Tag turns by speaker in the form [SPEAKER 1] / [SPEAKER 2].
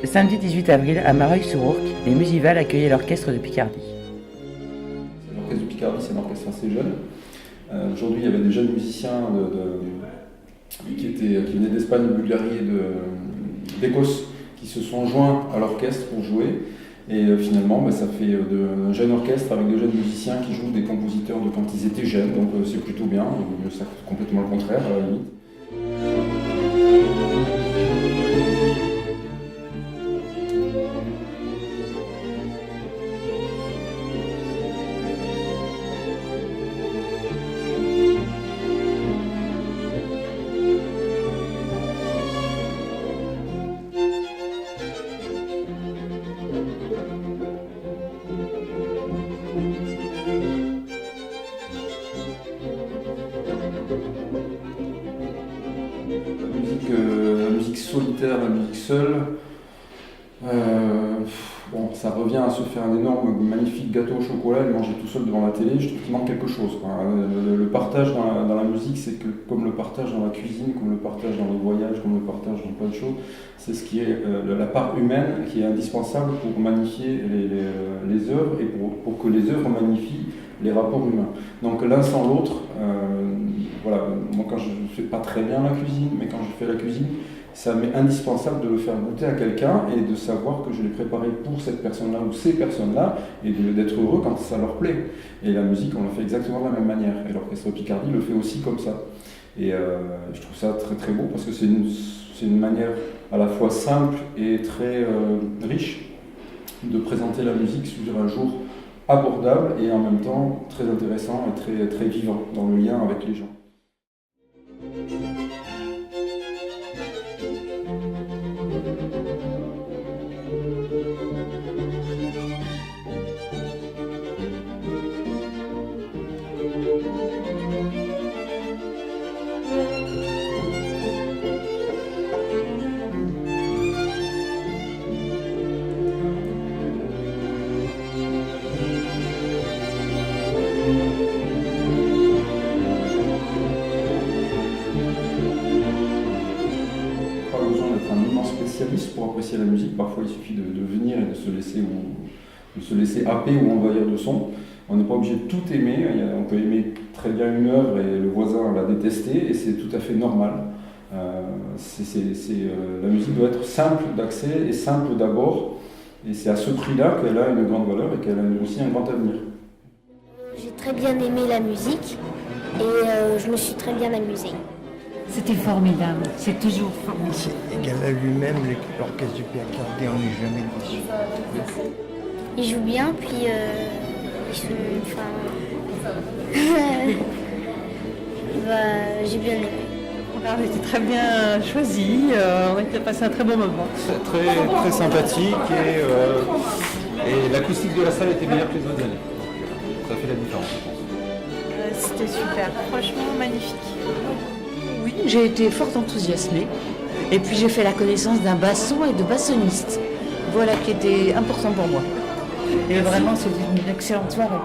[SPEAKER 1] samedi 18 avril, à Mareuil-sur-Ourcq, les Musivals accueillaient l'orchestre de Picardie.
[SPEAKER 2] L'orchestre de Picardie, c'est un orchestre assez jeune. Aujourd'hui, il y avait des jeunes musiciens qui venaient d'Espagne, de Bulgarie et d'Écosse qui se sont joints à l'orchestre pour jouer. Et finalement, ça fait un jeune orchestre avec des jeunes musiciens qui jouent des compositeurs de quand ils étaient jeunes, donc c'est plutôt bien. C'est complètement le contraire à la limite. La musique solitaire, la musique seule, ça revient à se faire un énorme, magnifique gâteau au chocolat et le manger tout seul devant la télé. Je trouve qu'il manque quelque chose, quoi. Le partage dans la musique, c'est que comme le partage dans la cuisine, comme le partage dans les voyages, comme le partage dans plein de choses, c'est ce qui est la part humaine qui est indispensable pour magnifier les œuvres et pour que les œuvres magnifient les rapports humains. Donc l'un sans l'autre, moi quand je ne fais pas très bien la cuisine, mais quand je fais la cuisine, ça m'est indispensable de le faire goûter à quelqu'un et de savoir que je l'ai préparé pour cette personne-là ou ces personnes-là et d'être heureux quand ça leur plaît. Et la musique, on le fait exactement de la même manière. Et l'orchestre Picardie le fait aussi comme ça. Et je trouve ça très très beau parce que c'est une manière à la fois simple et très riche de présenter la musique sous un jour abordable et en même temps très intéressant et très, très vivant dans le lien avec les gens. Pas besoin d'être un immense spécialiste pour apprécier la musique. Parfois, il suffit de venir et de se laisser happer ou envahir de son. On n'est pas obligé de tout aimer. On peut aimer très bien une œuvre et le voisin la détester, et c'est tout à fait normal. La musique doit être simple d'accès et simple d'abord, et c'est à ce prix-là qu'elle a une grande valeur et qu'elle a aussi un grand avenir.
[SPEAKER 3] J'ai très bien aimé la musique et je me suis très bien amusée.
[SPEAKER 4] C'était formidable, c'est toujours formidable.
[SPEAKER 5] C'est égal à lui-même, l'orchestre du Picardie, on n'est jamais déçu.
[SPEAKER 3] Il joue bien, puis j'ai bien aimé.
[SPEAKER 6] On était très bien choisi, on a passé un très bon moment.
[SPEAKER 7] Très, très sympathique et l'acoustique de la salle était meilleure que les autres années. Ça fait la différence, je pense.
[SPEAKER 6] C'était super, franchement magnifique.
[SPEAKER 4] Oui, j'ai été fort enthousiasmée. Et puis j'ai fait la connaissance d'un basson et de bassoniste. Voilà qui était important pour moi. Et vraiment, c'était une excellente soirée.